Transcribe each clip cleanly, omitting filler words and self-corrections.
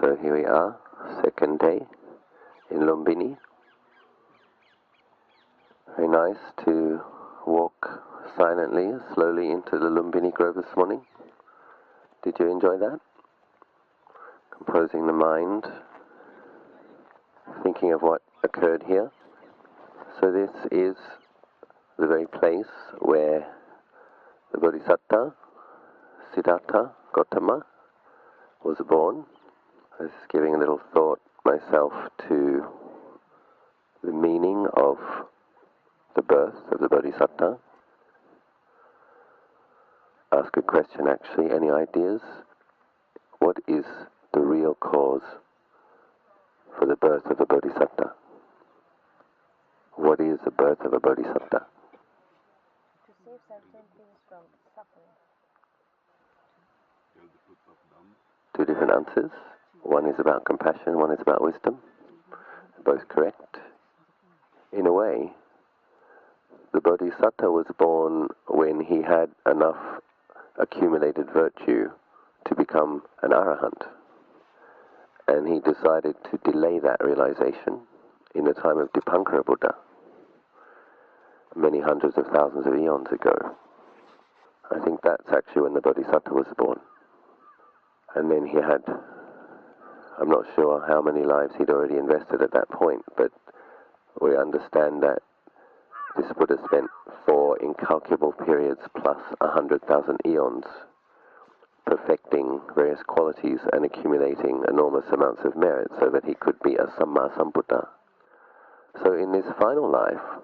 So here we are, second day in Lumbini. Very nice to walk silently, slowly into the Lumbini Grove this morning. Did you enjoy that? Composing the mind, thinking of what occurred here. So this is the very place where the Bodhisatta, Siddhartha Gautama, was born. I was giving a little thought myself to the meaning of the birth of the Bodhisatta. Ask a question actually, any ideas? What is the real cause for the birth of a Bodhisatta? What is the birth of a Bodhisatta? To save sentient beings from suffering. Two different answers. One is about compassion, one is about wisdom. Both correct. In a way, the Bodhisatta was born when he had enough accumulated virtue to become an arahant. And he decided to delay that realization in the time of Dipankara Buddha, many hundreds of thousands of eons ago. I think that's actually when the Bodhisatta was born. And then he had, I'm not sure how many lives he'd already invested at that point, but we understand that this Buddha spent 4 incalculable periods plus 100,000 eons perfecting various qualities and accumulating enormous amounts of merit so that he could be a Samma Sambuddha. So in this final life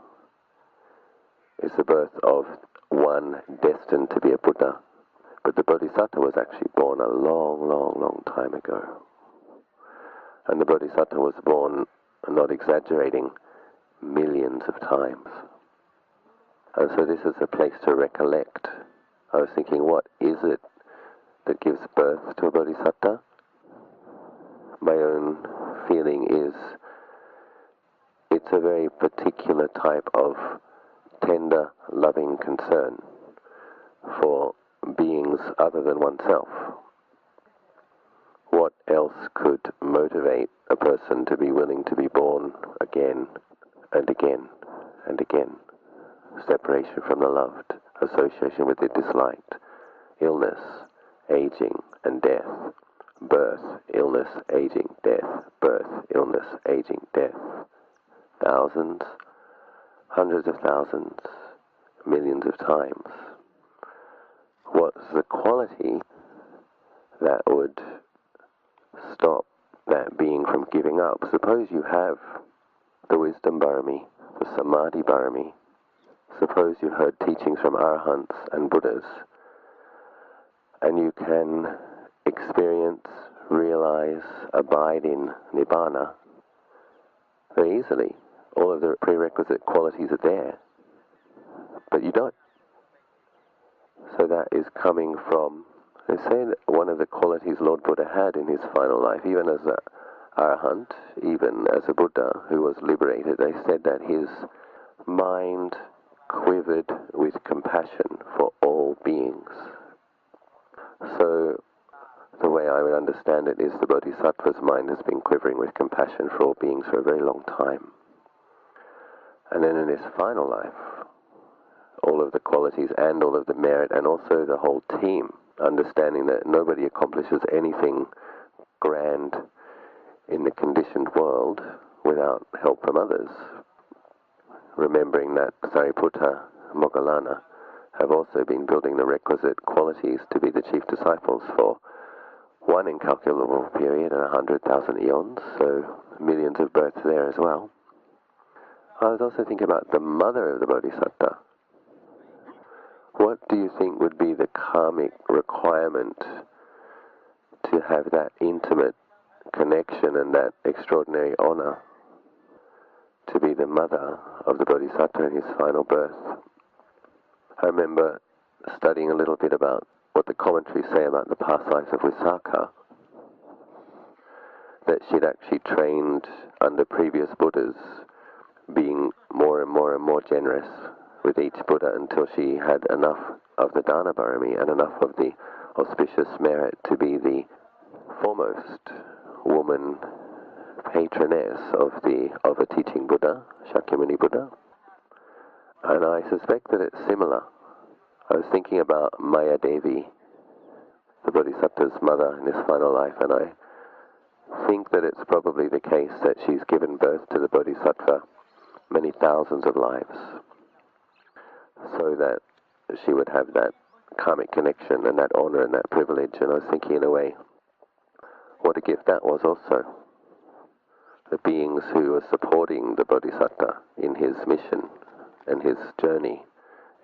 is the birth of one destined to be a Buddha. But the Bodhisatta was actually born a long, long, long time ago. And the Bodhisatta was born, I'm not exaggerating, millions of times. And so this is a place to recollect. I was thinking, what is it that gives birth to a Bodhisatta? My own feeling is it's a very particular type of tender, loving concern for beings other than oneself. What else could motivate a person to be willing to be born again and again and again? Separation from the loved, association with the disliked, illness, aging, and death, birth, illness, aging, death, birth, illness, aging, death. Thousands, hundreds of thousands, millions of times. What's the quality that would stop that being from giving up? Suppose you have the wisdom barami, the samadhi barami. Suppose you heard teachings from arahants and Buddhas, and you can experience, realize, abide in nibbana very easily. All of the prerequisite qualities are there, but you don't. So that is coming from, they say that one of the qualities Lord Buddha had in his final life, even as an arahant, even as a Buddha who was liberated, they said that his mind quivered with compassion for all beings. So the way I would understand it is the Bodhisattva's mind has been quivering with compassion for all beings for a very long time. And then in his final life, all of the qualities and all of the merit and also the whole team, understanding that nobody accomplishes anything grand in the conditioned world without help from others. Remembering that Sariputta, Moggallana have also been building the requisite qualities to be the chief disciples for one incalculable period and 100,000 eons, so millions of births there as well. I was also thinking about the mother of the Bodhisatta. What do you think would be the karmic requirement to have that intimate connection and that extraordinary honor to be the mother of the Bodhisatta in his final birth. I remember studying a little bit about what the commentaries say about the past lives of Visakha, that she'd actually trained under previous Buddhas, being more and more and more generous with each Buddha until she had enough of the Dana Barami and enough of the auspicious merit to be the foremost woman patroness of a teaching Buddha, Shakyamuni Buddha. And I suspect that it's similar. I was thinking about Maya Devi, the Bodhisatta's mother in his final life, and I think that it's probably the case that she's given birth to the Bodhisattva many thousands of lives, so that she would have that karmic connection and that honor and that privilege. And I was thinking, in a way, what a gift that was also. The beings who are supporting the Bodhisatta in his mission and his journey,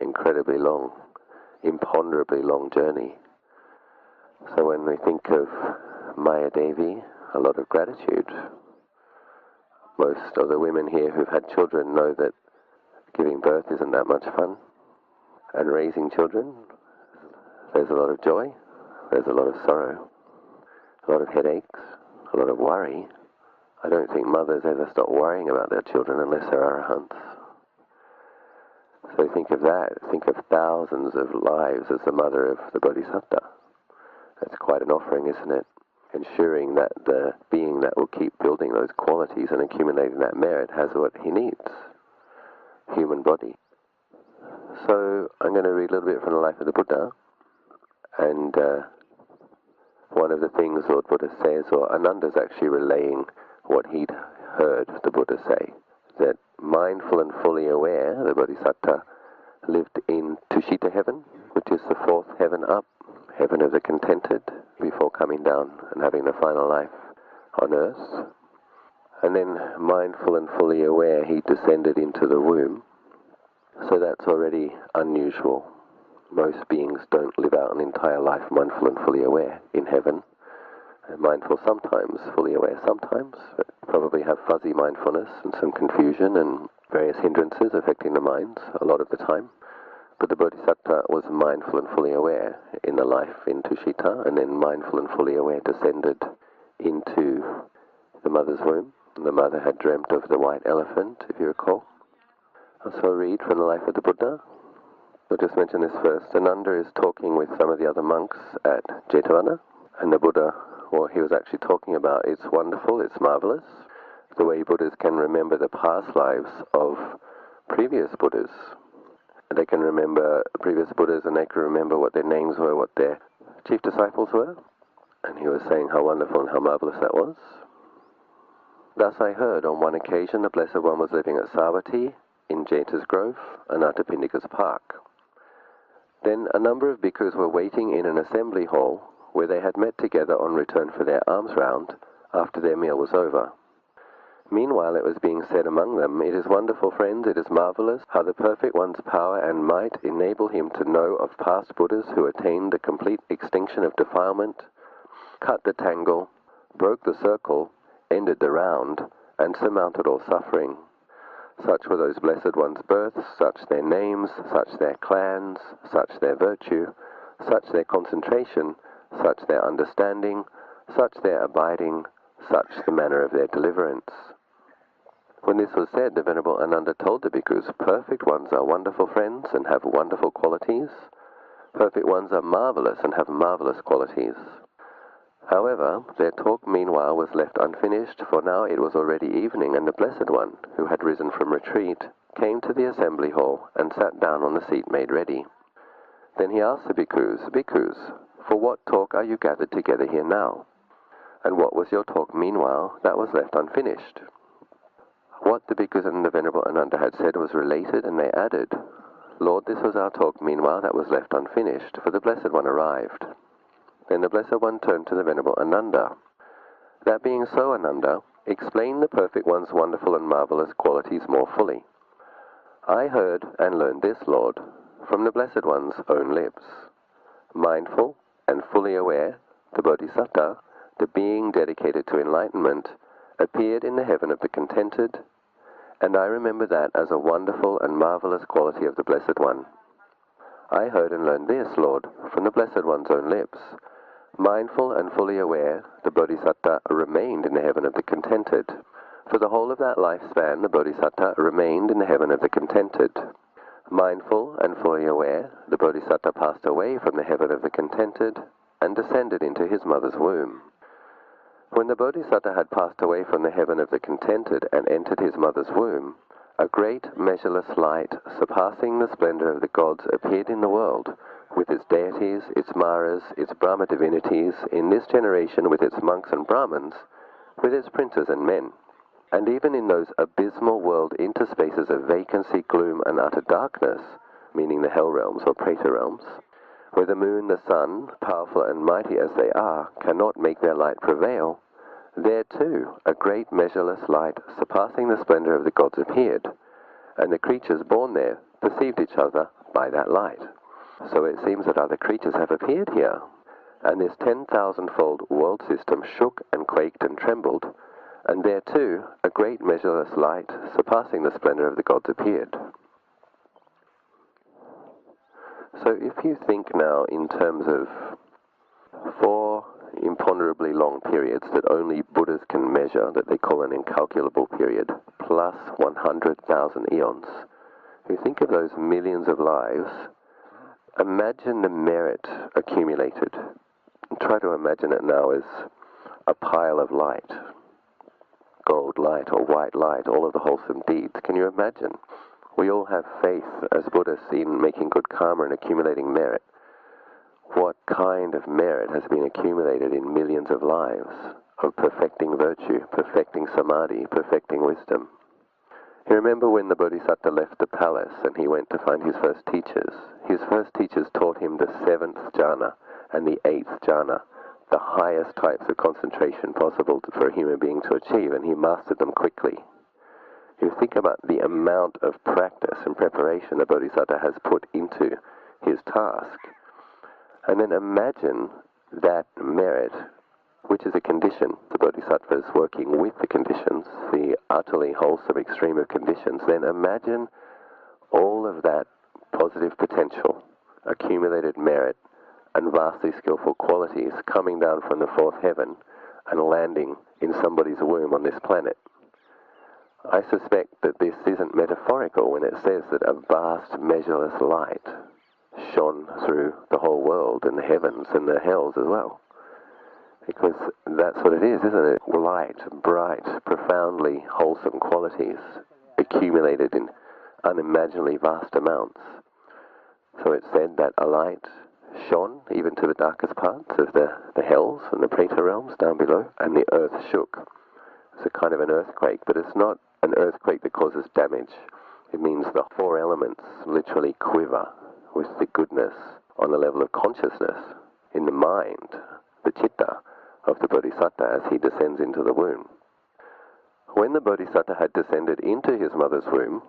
incredibly long, imponderably long journey. So when we think of Maya Devi, a lot of gratitude. Most of the women here who've had children know that giving birth isn't that much fun. And raising children, there's a lot of joy, there's a lot of sorrow, a lot of headaches, a lot of worry. I don't think mothers ever stop worrying about their children unless they're arahants. So think of that, think of thousands of lives as the mother of the Bodhisatta. That's quite an offering, isn't it? Ensuring that the being that will keep building those qualities and accumulating that merit has what he needs, human body. So I'm going to read a little bit from the life of the Buddha, and one of the things Lord Buddha says, or Ananda's actually relaying what he'd heard the Buddha say, that mindful and fully aware, the Bodhisatta lived in Tushita heaven, which is the fourth heaven up, heaven of the contented, before coming down and having the final life on earth. And then mindful and fully aware, he descended into the womb. So that's already unusual. Most beings don't live out an entire life mindful and fully aware in heaven. And mindful sometimes, fully aware sometimes, but probably have fuzzy mindfulness and some confusion and various hindrances affecting the minds a lot of the time. But the Bodhisatta was mindful and fully aware in the life in Tushita, and then mindful and fully aware descended into the mother's womb. And the mother had dreamt of the white elephant, if you recall. So I'll read from the life of the Buddha. We'll just mention this first. Ananda is talking with some of the other monks at Jetavana, and the Buddha, what he was actually talking about, it's wonderful, it's marvelous, the way Buddhas can remember the past lives of previous Buddhas. They can remember previous Buddhas, and they can remember what their names were, what their chief disciples were. And he was saying how wonderful and how marvelous that was. Thus I heard on one occasion the Blessed One was living at Savatthi in Jeta's Grove, Anathapindika's Park. Then a number of bhikkhus were waiting in an assembly hall where they had met together on return for their alms round after their meal was over. Meanwhile it was being said among them, "It is wonderful, friends, it is marvelous how the Perfect One's power and might enable him to know of past Buddhas who attained the complete extinction of defilement, cut the tangle, broke the circle, ended the round, and surmounted all suffering. Such were those Blessed Ones' births, such their names, such their clans, such their virtue, such their concentration, such their understanding, such their abiding, such the manner of their deliverance." When this was said, the Venerable Ananda told the bhikkhus, "Perfect ones are wonderful friends and have wonderful qualities. Perfect ones are marvelous and have marvelous qualities." However, their talk meanwhile was left unfinished, for now it was already evening, and the Blessed One, who had risen from retreat, came to the assembly hall and sat down on the seat made ready. Then he asked the bhikkhus, "Bhikkhus, for what talk are you gathered together here now? And what was your talk meanwhile that was left unfinished?" What the bhikkhus and the Venerable Ananda had said was related, and they added, "Lord, this was our talk meanwhile that was left unfinished, for the Blessed One arrived." Then the Blessed One turned to the Venerable Ananda. "That being so, Ananda, explain the Perfect One's wonderful and marvelous qualities more fully." "I heard and learned this, Lord, from the Blessed One's own lips. Mindful and fully aware, the Bodhisatta, the being dedicated to enlightenment, appeared in the heaven of the contented, And I remember that as a wonderful and marvelous quality of the Blessed One. I heard and learned this, Lord, from the Blessed One's own lips. Mindful and fully aware, the Bodhisatta remained in the heaven of the contented. For the whole of that lifespan, the Bodhisatta remained in the heaven of the contented. Mindful and fully aware, the Bodhisatta passed away from the heaven of the contented and descended into his mother's womb. When the Bodhisatta had passed away from the heaven of the contented and entered his mother's womb, a great measureless light, surpassing the splendor of the gods, appeared in the world, with its deities, its maras, its Brahma divinities, in this generation with its monks and Brahmins, with its princes and men. And even in those abysmal world interspaces of vacancy, gloom, and utter darkness, meaning the hell realms or Preta realms, where the moon, the sun, powerful and mighty as they are, cannot make their light prevail, there too a great measureless light, surpassing the splendor of the gods, appeared, and the creatures born there perceived each other by that light. So it seems that other creatures have appeared here, and this 10,000-fold world system shook and quaked and trembled, and there too a great measureless light, surpassing the splendor of the gods, appeared. So if you think now in terms of 4 imponderably long periods that only Buddhas can measure, that they call an incalculable period, plus 100,000 eons, if you think of those millions of lives, imagine the merit accumulated. Try to imagine it now as a pile of light, gold light or white light, all of the wholesome deeds. Can you imagine? We all have faith as Buddhists in making good karma and accumulating merit. What kind of merit has been accumulated in millions of lives of perfecting virtue, perfecting samadhi, perfecting wisdom? You remember when the Bodhisatta left the palace and he went to find his first teachers? His first teachers taught him the 7th jhana and the 8th jhana, the highest types of concentration possible for a human being to achieve, and he mastered them quickly. You think about the amount of practice and preparation the Bodhisatta has put into his task, and then imagine that merit, which is a condition. The Bodhisattva is working with the conditions, the utterly wholesome extreme of conditions. Then imagine all of that positive potential, accumulated merit, and vastly skillful qualities coming down from the 4th heaven and landing in somebody's womb on this planet. I suspect that this isn't metaphorical when it says that a vast, measureless light shone through the whole world and the heavens and the hells as well. Because that's what it is, isn't it? Light, bright, profoundly wholesome qualities accumulated in unimaginably vast amounts. So it said that a light shone even to the darkest parts of the hells and the Preta realms down below, and the earth shook. It's a kind of an earthquake, but it's not an earthquake that causes damage. It means the 4 elements literally quiver with the goodness on the level of consciousness in the mind, the citta of the Bodhisatta as he descends into the womb. When the Bodhisatta had descended into his mother's womb,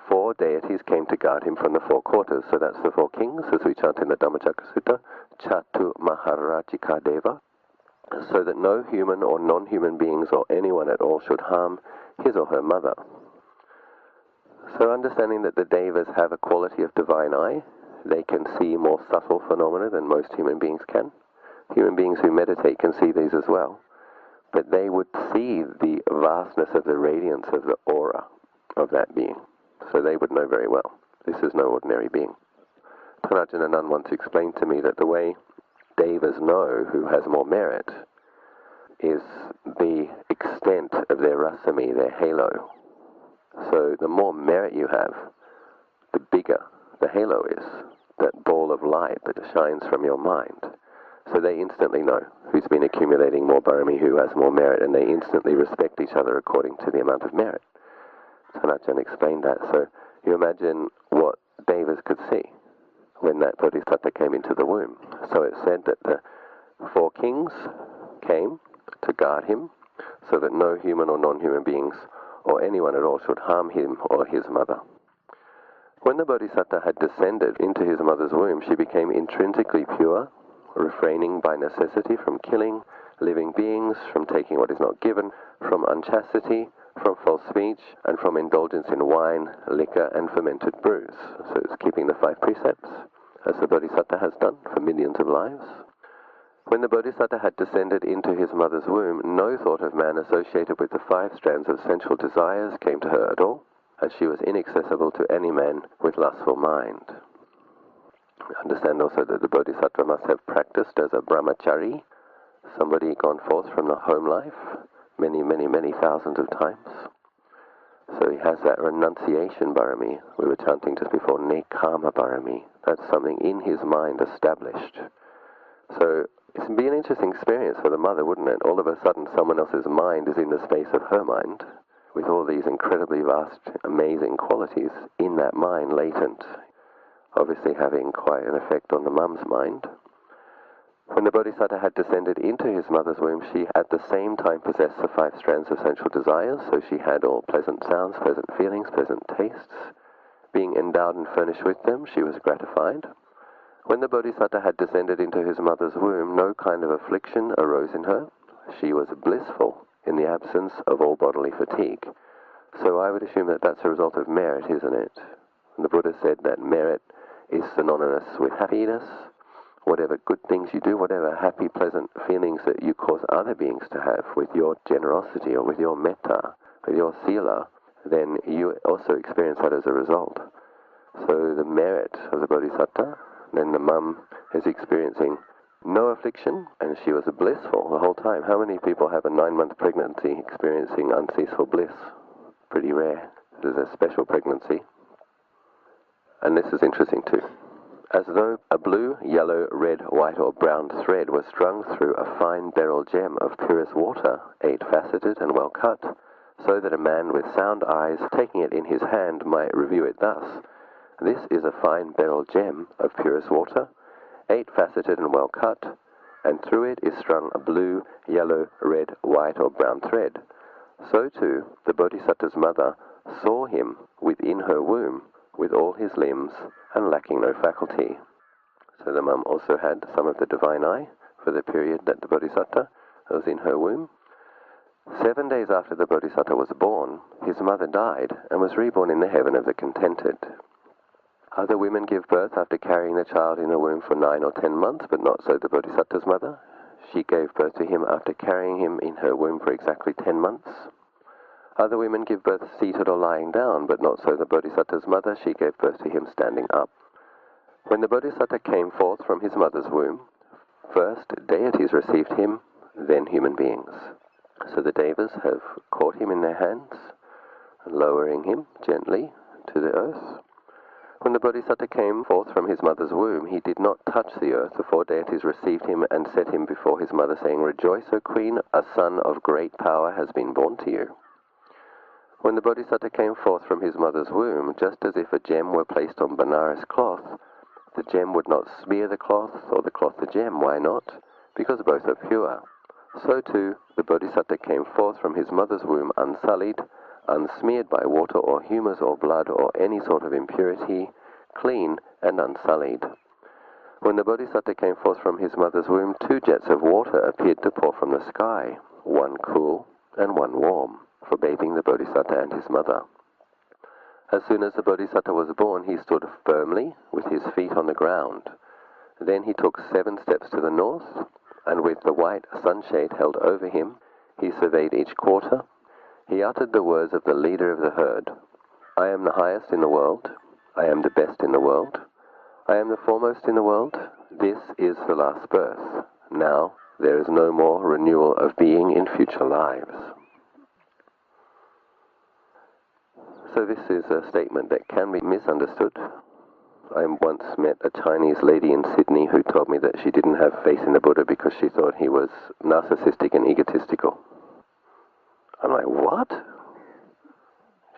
4 deities came to guard him from the 4 quarters. So that's the 4 kings, as we chant in the Dhammacakka Sutta, Chatu Maharajika Deva, so that no human or non-human beings or anyone at all should harm his or her mother. So understanding that the Devas have a quality of divine eye, they can see more subtle phenomena than most human beings can. Human beings who meditate can see these as well, but they would see the vastness of the radiance of the aura of that being. So they would know very well, this is no ordinary being. Tanajana Nun once explained to me that the way Devas know who has more merit is the extent of their rasami, their halo. So the more merit you have, the bigger the halo is, that ball of light that shines from your mind. So they instantly know who's been accumulating more barami, who has more merit, and they instantly respect each other according to the amount of merit. Sanatjan explained that. So you imagine what Devas could see when that Bodhisatta came into the womb. So it said that the 4 kings came to guard him so that no human or non-human beings or anyone at all should harm him or his mother. When the Bodhisatta had descended into his mother's womb, she became intrinsically pure, refraining by necessity from killing living beings, from taking what is not given, from unchastity, from false speech, and from indulgence in wine, liquor, and fermented brews. So it's keeping the 5 precepts, as the Bodhisatta has done for millions of lives. When the Bodhisatta had descended into his mother's womb, no thought of man associated with the 5 strands of sensual desires came to her at all, and she was inaccessible to any man with lustful mind. Understand also that the Bodhisattva must have practiced as a brahmachari, somebody gone forth from the home life many, many, many thousands of times. So he has that renunciation barami. We were chanting just before, nekama barami. That's something in his mind established. So it would be an interesting experience for the mother, wouldn't it? All of a sudden someone else's mind is in the space of her mind, with all these incredibly vast, amazing qualities in that mind latent, obviously having quite an effect on the mum's mind. When the Bodhisatta had descended into his mother's womb, she at the same time possessed the 5 strands of sensual desires, so she had all pleasant sounds, pleasant feelings, pleasant tastes. Being endowed and furnished with them, she was gratified. When the Bodhisatta had descended into his mother's womb, no kind of affliction arose in her. She was blissful in the absence of all bodily fatigue. So I would assume that that's a result of merit, isn't it? And the Buddha said that merit is synonymous with happiness. Whatever good things you do, whatever happy, pleasant feelings that you cause other beings to have with your generosity or with your metta, with your sila, then you also experience that as a result. So the merit of the Bodhisatta, then the mum is experiencing no affliction, and she was blissful the whole time. How many people have a 9-month pregnancy experiencing unceaseful bliss? Pretty rare. This is a special pregnancy. And this is interesting too. As though a blue, yellow, red, white, or brown thread was strung through a fine beryl gem of purest water, 8-faceted and well cut, so that a man with sound eyes, taking it in his hand, might review it thus: this is a fine beryl gem of purest water, 8-faceted and well cut, and through it is strung a blue, yellow, red, white, or brown thread. So too, the Bodhisatta's mother saw him within her womb, with all his limbs, and lacking no faculty. So the mum also had some of the divine eye for the period that the Bodhisatta was in her womb. 7 days after the Bodhisatta was born, his mother died and was reborn in the heaven of the contented. Other women give birth after carrying the child in the womb for 9 or 10 months, but not so the Bodhisatta's mother. She gave birth to him after carrying him in her womb for exactly 10 months. Other women give birth seated or lying down, but not so the Bodhisatta's mother. She gave birth to him standing up. When the Bodhisatta came forth from his mother's womb, first deities received him, then human beings. So the devas have caught him in their hands, lowering him gently to the earth. When the Bodhisatta came forth from his mother's womb, he did not touch the earth. The 4 deities received him and set him before his mother, saying, "Rejoice, O Queen, a son of great power has been born to you." When the Bodhisatta came forth from his mother's womb, just as if a gem were placed on Benares cloth, the gem would not smear the cloth, or the cloth the gem. Why not? Because both are pure. So too, the Bodhisatta came forth from his mother's womb unsullied, unsmeared by water or humus or blood or any sort of impurity, clean and unsullied. When the Bodhisatta came forth from his mother's womb, 2 jets of water appeared to pour from the sky, one cool and one warm, for bathing the Bodhisatta and his mother. As soon as the Bodhisatta was born, he stood firmly with his feet on the ground. Then he took 7 steps to the north, and with the white sunshade held over him, he surveyed each quarter. He uttered the words of the leader of the herd: "I am the highest in the world. I am the best in the world. I am the foremost in the world. This is the last birth. Now there is no more renewal of being in future lives." So this is a statement that can be misunderstood. I once met a Chinese lady in Sydney who told me that she didn't have faith in the Buddha because she thought he was narcissistic and egotistical. I'm like, what?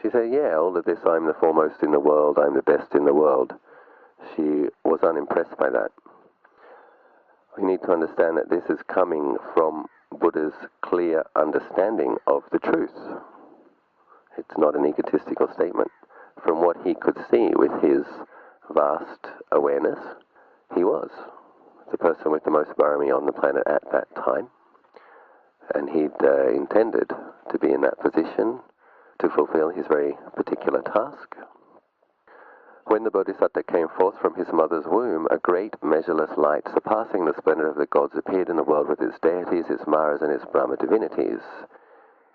She said, yeah, all of this, I'm the foremost in the world, I'm the best in the world. She was unimpressed by that. We need to understand that this is coming from Buddha's clear understanding of the truth. It's not an egotistical statement. From what he could see with his vast awareness, he was the person with the most barami on the planet at that time. And he'd intended to be in that position to fulfill his very particular task. When the Bodhisatta came forth from his mother's womb, a great measureless light surpassing the splendor of the gods appeared in the world with its deities, its Maras, and its Brahma divinities.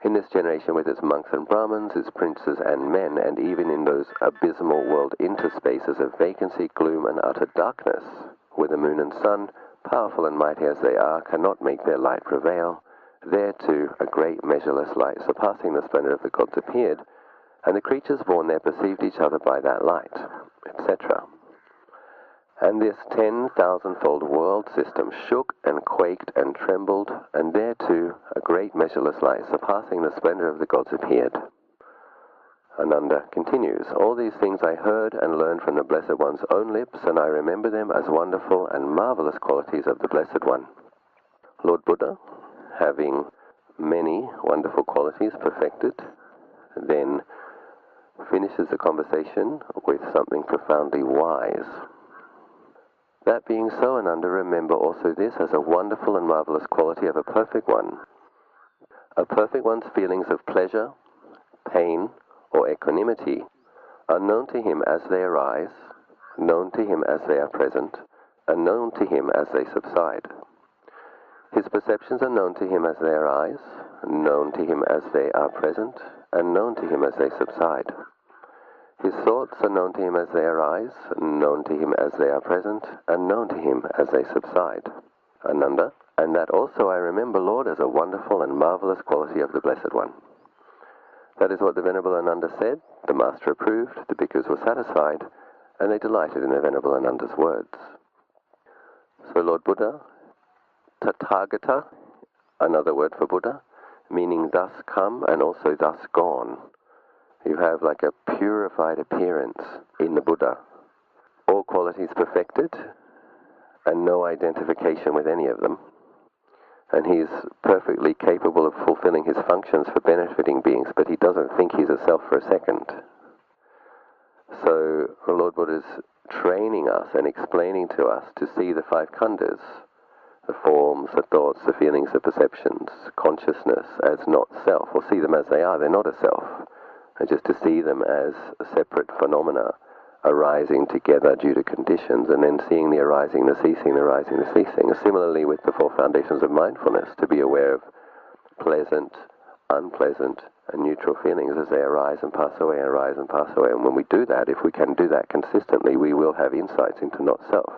In this generation, with its monks and Brahmins, its princes and men, and even in those abysmal world interspaces of vacancy, gloom, and utter darkness, where the moon and sun, powerful and mighty as they are, cannot make their light prevail, there too a great measureless light surpassing the splendor of the gods appeared, and the creatures born there perceived each other by that light, etc. And this 10,000-fold world system shook and quaked and trembled, and there too a great measureless light surpassing the splendor of the gods appeared. Ananda continues, all these things I heard and learned from the Blessed One's own lips, and I remember them as wonderful and marvelous qualities of the Blessed One. Lord Buddha, having many wonderful qualities perfected, then finishes the conversation with something profoundly wise. That being so, Ananda, remember also this as a wonderful and marvelous quality of a perfect one. A perfect one's feelings of pleasure, pain, or equanimity are known to him as they arise, known to him as they are present, and known to him as they subside. His perceptions are known to him as they arise, known to him as they are present, and known to him as they subside. His thoughts are known to him as they arise, known to him as they are present, and known to him as they subside. Ananda, and that also I remember, Lord, as a wonderful and marvelous quality of the Blessed One. That is what the Venerable Ananda said, the Master approved, the bhikkhus were satisfied, and they delighted in the Venerable Ananda's words. So Lord Buddha, Tathagata, another word for Buddha, meaning thus come and also thus gone. You have like a purified appearance in the Buddha. All qualities perfected and no identification with any of them. And he's perfectly capable of fulfilling his functions for benefiting beings, but he doesn't think he's a self for a second. So Lord Buddha is training us and explaining to us to see the five khandhas, the forms, the thoughts, the feelings, the perceptions, consciousness as not self, or see them as they are. They're not a self. And just to see them as separate phenomena arising together due to conditions, and then seeing the arising, the ceasing, the arising, the ceasing. Similarly with the four foundations of mindfulness, to be aware of pleasant, unpleasant, and neutral feelings as they arise and pass away, arise and pass away. And when we do that, if we can do that consistently, we will have insights into not self.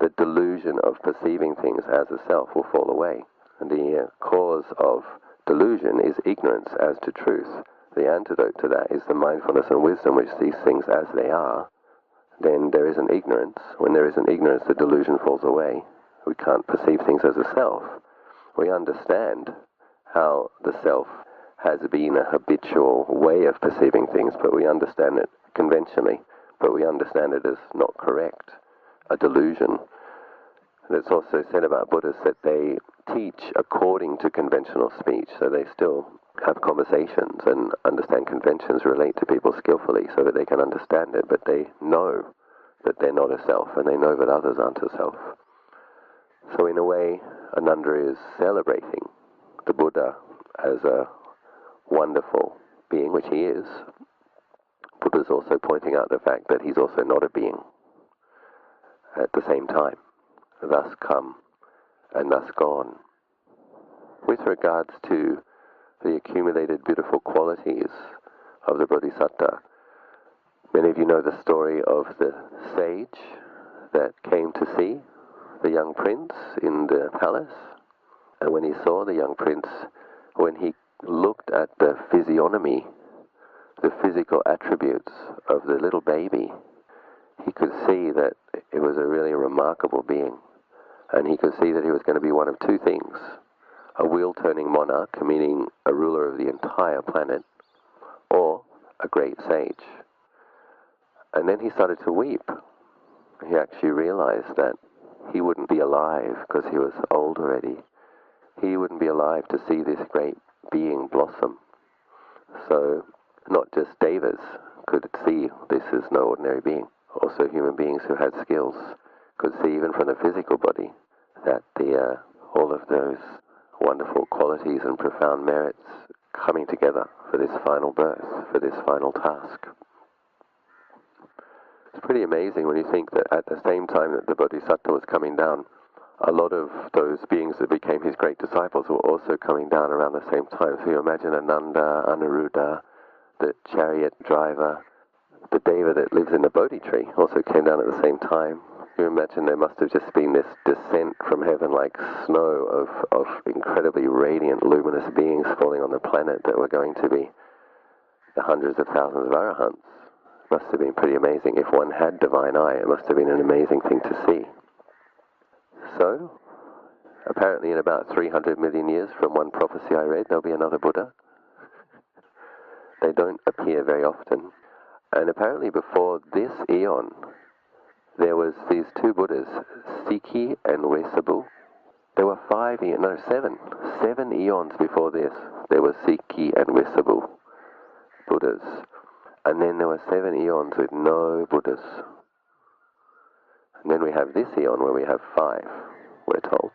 The delusion of perceiving things as a self will fall away. And the cause of delusion is ignorance as to truth. The antidote to that is the mindfulness and wisdom which sees things as they are. Then there isn't ignorance. When there isn't ignorance, the delusion falls away. We can't perceive things as a self. We understand how the self has been a habitual way of perceiving things, but we understand it conventionally, but we understand it as not correct, a delusion. And it's also said about Buddhists that they teach according to conventional speech, so they still have conversations and understand conventions, relate to people skillfully so that they can understand it, but they know that they're not a self, and they know that others aren't a self. So in a way, Ananda is celebrating the Buddha as a wonderful being, which he is. Buddha is also pointing out the fact that he's also not a being at the same time, thus come and thus gone. With regards to the accumulated beautiful qualities of the Bodhisatta, many of you know the story of the sage that came to see the young prince in the palace. And when he saw the young prince, when he looked at the physiognomy, the physical attributes of the little baby, he could see that it was a really remarkable being. And he could see that he was going to be one of two things: a wheel-turning monarch, meaning a ruler of the entire planet, or a great sage. And then he started to weep. He actually realized that he wouldn't be alive because he was old already. He wouldn't be alive to see this great being blossom. So not just devas could see this is no ordinary being. Also human beings who had skills could see even from the physical body that all of those wonderful qualities and profound merits coming together for this final birth, for this final task. It's pretty amazing when you think that at the same time that the Bodhisatta was coming down, a lot of those beings that became his great disciples were also coming down around the same time. So you imagine Ananda, Anuruddha, the chariot driver, the Deva that lives in the Bodhi tree also came down at the same time. You imagine there must have just been this descent from heaven like snow of incredibly radiant, luminous beings falling on the planet that were going to be the hundreds of thousands of arahants. Must have been pretty amazing. If one had divine eye, it must have been an amazing thing to see. So, apparently in about 300 million years from one prophecy I read, there'll be another Buddha. They don't appear very often. And apparently before this eon, there was these two Buddhas, Sikhi and Wesabu. There were seven eons before this. There were Sikhi and Wesabu Buddhas. And then there were 7 eons with no Buddhas. And then we have this eon where we have 5, we're told.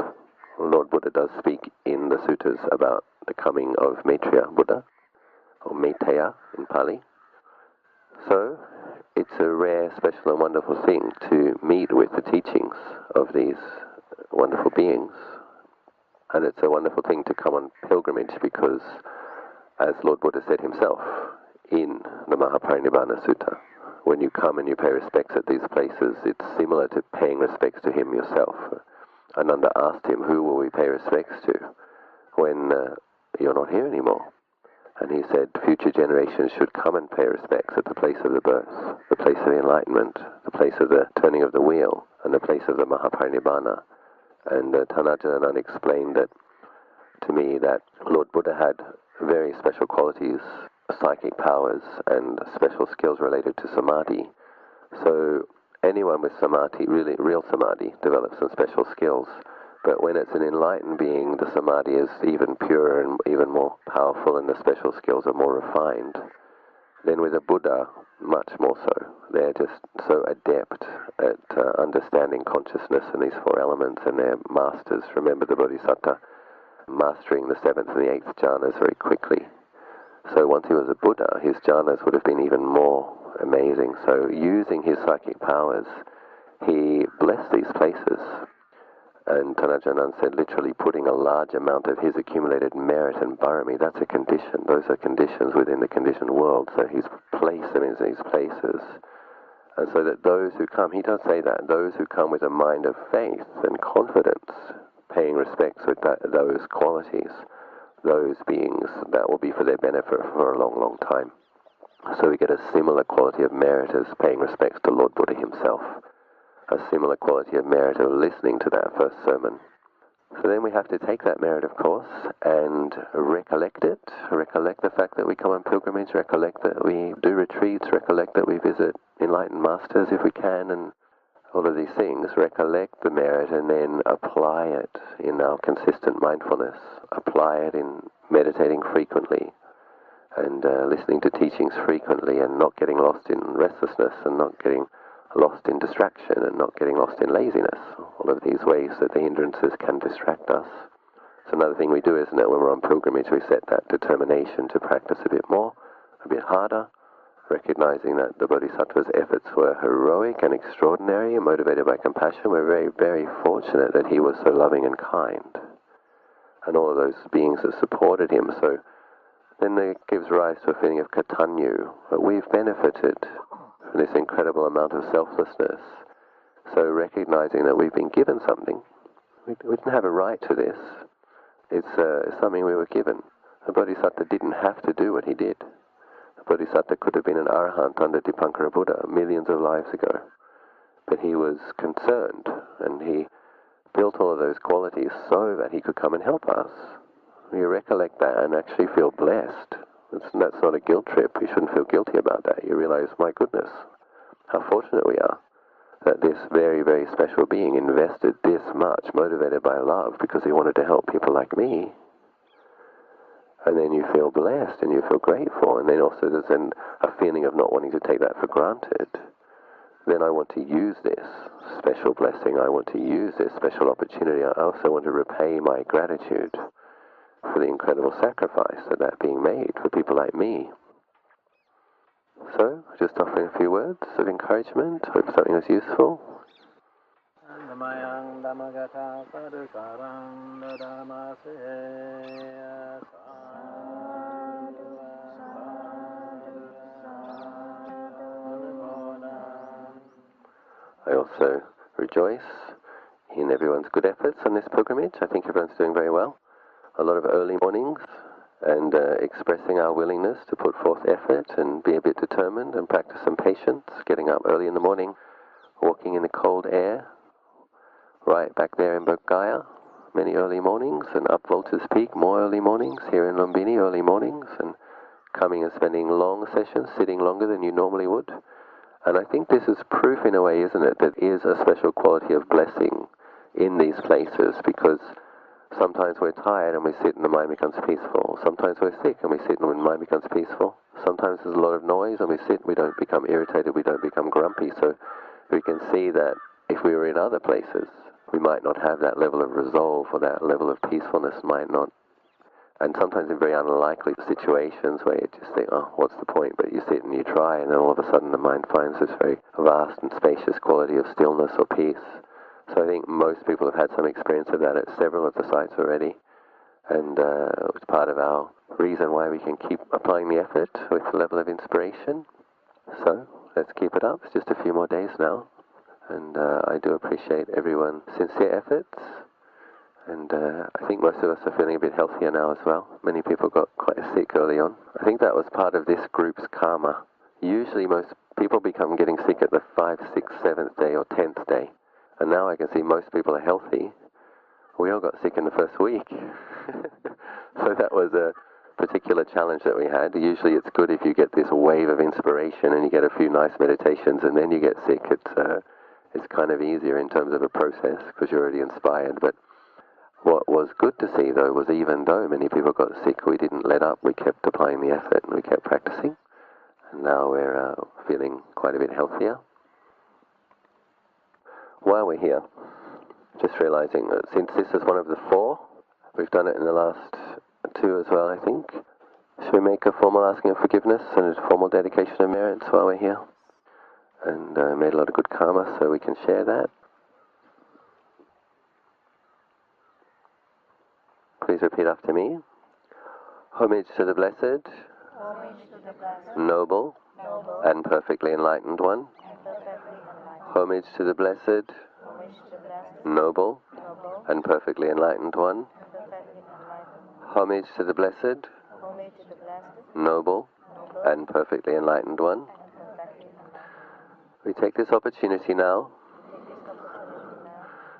Lord Buddha does speak in the suttas about the coming of Maitreya Buddha, or Maitreya in Pali. So, it's a rare, special and wonderful thing to meet with the teachings of these wonderful beings. And it's a wonderful thing to come on pilgrimage because, as Lord Buddha said himself in the Mahaparinibbana Sutta, when you come and you pay respects at these places, it's similar to paying respects to him yourself. Ananda asked him, who will we pay respects to when you're not here anymore? And he said, future generations should come and pay respects at the place of the birth, the place of the enlightenment, the place of the turning of the wheel, and the place of the Mahaparinibbana. And Tanajananda explained that to me that Lord Buddha had very special qualities, psychic powers, and special skills related to samadhi. So anyone with samadhi, really real samadhi, develops some special skills. But when it's an enlightened being, the samadhi is even purer and even more powerful, and the special skills are more refined. Then with a Buddha, much more so. They're just so adept at understanding consciousness and these 4 elements, and they're masters. Remember the Bodhisatta mastering the 7th and the 8th jhanas very quickly. So once he was a Buddha, his jhanas would have been even more amazing. So using his psychic powers, he blessed these places. And Tanajananda said, literally putting a large amount of his accumulated merit and barami, that's a condition. Those are conditions within the conditioned world. So he's placed them in these places. And so that those who come, he does say that, those who come with a mind of faith and confidence, paying respects with those qualities, those beings, that will be for their benefit for a long, long time. So we get a similar quality of merit as paying respects to Lord Buddha himself. A similar quality of merit of listening to that first sermon. So then we have to take that merit, of course, and recollect it, recollect the fact that we come on pilgrimage, recollect that we do retreats, recollect that we visit enlightened masters if we can, and all of these things, recollect the merit and then apply it in our consistent mindfulness, apply it in meditating frequently, and listening to teachings frequently, and not getting lost in restlessness, and not getting lost in distraction, and not getting lost in laziness. All of these ways that the hindrances can distract us. It's another thing we do, isn't it? When we're on pilgrimage, we set that determination to practice a bit more, a bit harder, recognizing that the Bodhisattva's efforts were heroic and extraordinary and motivated by compassion. We're very, very fortunate that he was so loving and kind, and all of those beings that supported him. So then it gives rise to a feeling of katanyu, that we've benefited from this incredible amount of selflessness. So recognizing that we've been given something, we didn't have a right to this. It's something we were given. The Bodhisattva didn't have to do what he did. The Bodhisattva could have been an arahant under Dipankara Buddha millions of lives ago. But he was concerned, and he built all of those qualities so that he could come and help us. We recollect that and actually feel blessed. That's not a guilt trip. You shouldn't feel guilty about that. You realize, my goodness, how fortunate we are that this very, very special being invested this much, motivated by love, because he wanted to help people like me. And then you feel blessed and you feel grateful, and then also there's a feeling of not wanting to take that for granted. Then I want to use this special blessing. I want to use this special opportunity. I also want to repay my gratitude for the incredible sacrifice that being made for people like me. So, just offering a few words of encouragement. Hope something was useful. I also rejoice in everyone's good efforts on this pilgrimage. I think everyone's doing very well. A lot of early mornings and expressing our willingness to put forth effort and be a bit determined and practice some patience, getting up early in the morning, walking in the cold air, right back there in Bodh many early mornings, and up Volta's Peak, more early mornings, here in Lumbini, early mornings, and coming and spending long sessions, sitting longer than you normally would. And I think this is proof in a way, isn't it, that is a special quality of blessing in these places, because sometimes we're tired and we sit and the mind becomes peaceful. Sometimes we're sick and we sit and the mind becomes peaceful. Sometimes there's a lot of noise and we sit, we don't become irritated, we don't become grumpy. So we can see that if we were in other places, we might not have that level of resolve or that level of peacefulness might not. And sometimes in very unlikely situations where you just think, oh, what's the point? But you sit and you try, and then all of a sudden the mind finds this very vast and spacious quality of stillness or peace. So I think most people have had some experience of that at several of the sites already. And it's part of our reason why we can keep applying the effort with the level of inspiration. So let's keep it up. It's just a few more days now. And I do appreciate everyone's sincere efforts. And I think most of us are feeling a bit healthier now as well. Many people got quite sick early on. I think that was part of this group's karma. Usually most people become getting sick at the 5th, 6th, 7th day or 10th day. And now I can see most people are healthy. We all got sick in the first week. So that was a particular challenge that we had. Usually it's good if you get this wave of inspiration and you get a few nice meditations and then you get sick. It's kind of easier in terms of a process because you're already inspired. But what was good to see, though, was even though many people got sick, we didn't let up. We kept applying the effort and we kept practicing. And now we're feeling quite a bit healthier. While we're here, just realizing that since this is one of the 4, we've done it in the last 2 as well, I think. Should we make a formal asking of forgiveness and a formal dedication of merits while we're here? And made a lot of good karma, so we can share that. Please repeat after me. Homage to the blessed, noble, and perfectly enlightened one. Homage to the blessed, noble, and perfectly enlightened one. Homage to the blessed, noble, and perfectly enlightened one. We take this opportunity now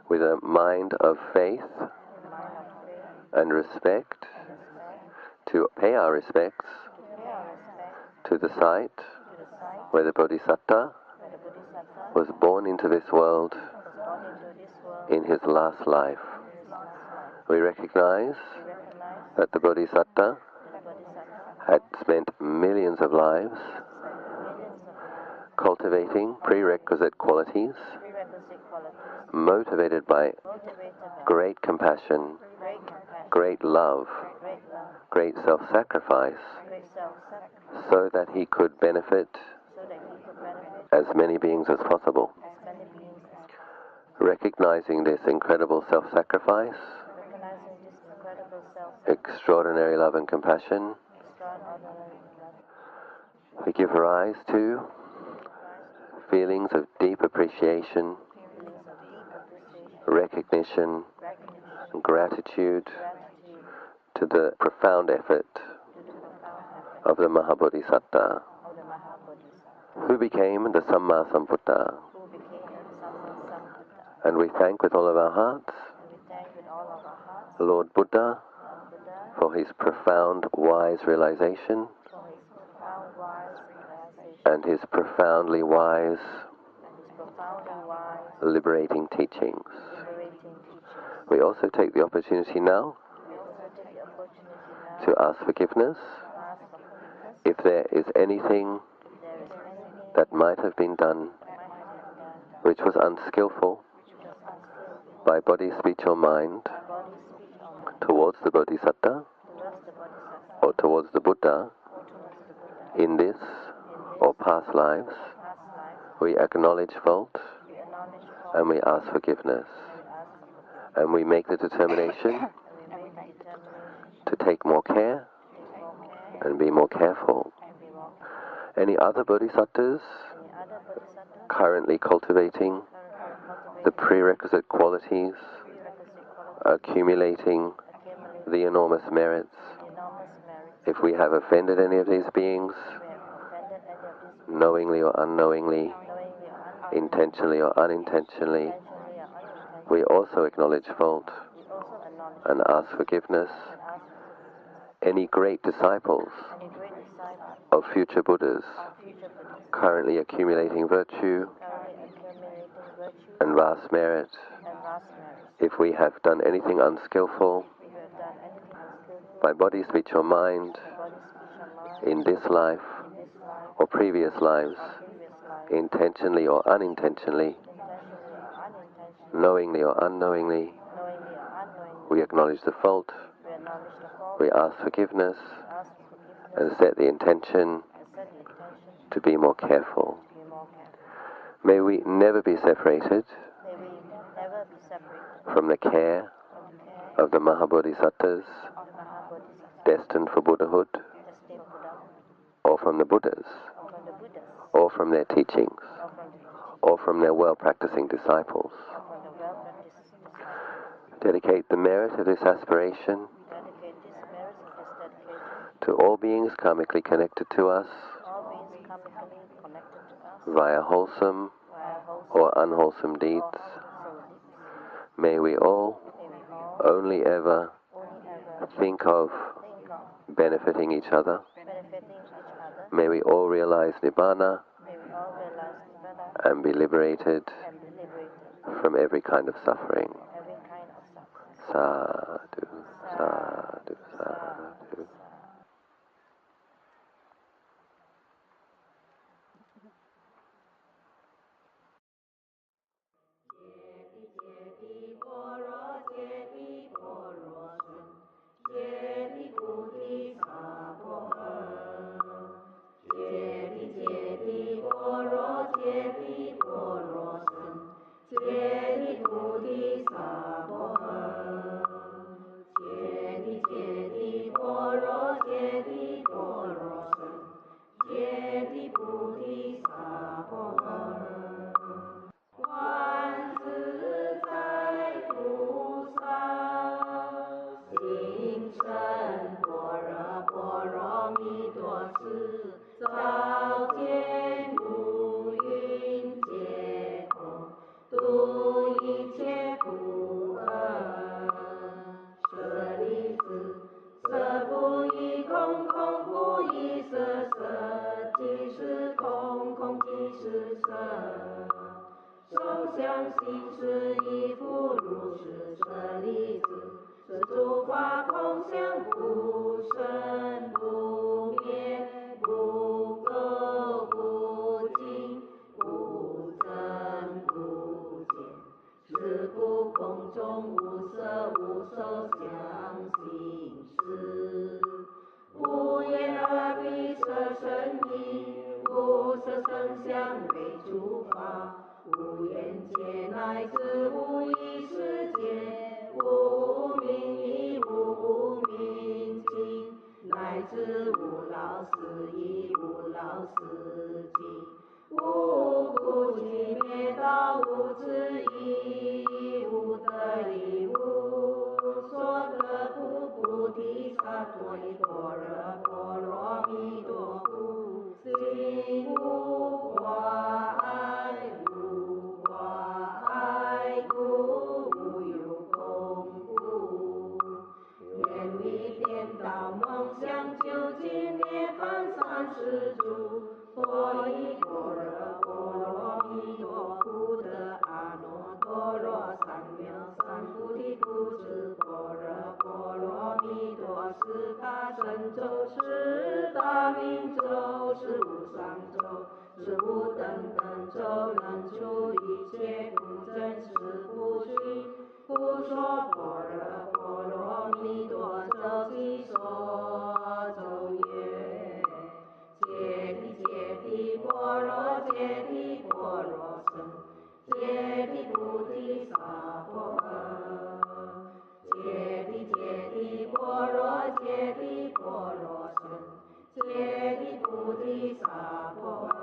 with a mind of faith and respect to pay our respects to the site where the Bodhisatta was born into this world in his last life. We recognize that the Bodhisatta had spent millions of lives cultivating prerequisite qualities, motivated by great compassion, great love, great self-sacrifice, so that he could benefit as many beings as possible. Recognizing this incredible self-sacrifice, extraordinary love and compassion, we give rise to feelings of deep appreciation, recognition, gratitude to the profound effort of the Mahabodhisatta, who became the Samma Sambuddha. And we thank with all of our hearts Lord Buddha for his profound wise realization and his profoundly wise liberating teachings. We also take the opportunity now to ask forgiveness if there is anything that might have been done which was unskillful by body, speech or mind towards the Bodhisatta, or towards the Buddha in this or past lives, we acknowledge fault and we ask forgiveness. And we make the determination to take more care and be more careful. Any other bodhisattvas currently cultivating the prerequisite qualities, accumulating the enormous merits? If we have offended any of these beings, knowingly or unknowingly, intentionally or unintentionally, we also acknowledge fault and ask forgiveness. Any great disciples of future Buddhas currently accumulating virtue and vast merit, if we have done anything unskillful by body, speech or mind in this life or previous lives, intentionally or unintentionally, knowingly or unknowingly, we acknowledge the fault, we ask forgiveness, and set the intention to be more careful. May we never be separated from the care of the Mahabodhisattvas destined for Buddhahood, or from the Buddhas, or from their teachings, or from their well-practicing disciples. Dedicate the merit of this aspiration to all beings karmically connected to us via wholesome or unwholesome deeds. May we all only ever think of benefiting each other. May we all realize Nibbana and be liberated from every kind of suffering. Sadhu, sadhu, sadhu. 不说般若波罗蜜多周济所周愿，揭谛般若揭谛般若僧，揭谛菩提萨婆诃，揭谛般若揭谛般若僧，揭谛菩提萨婆诃。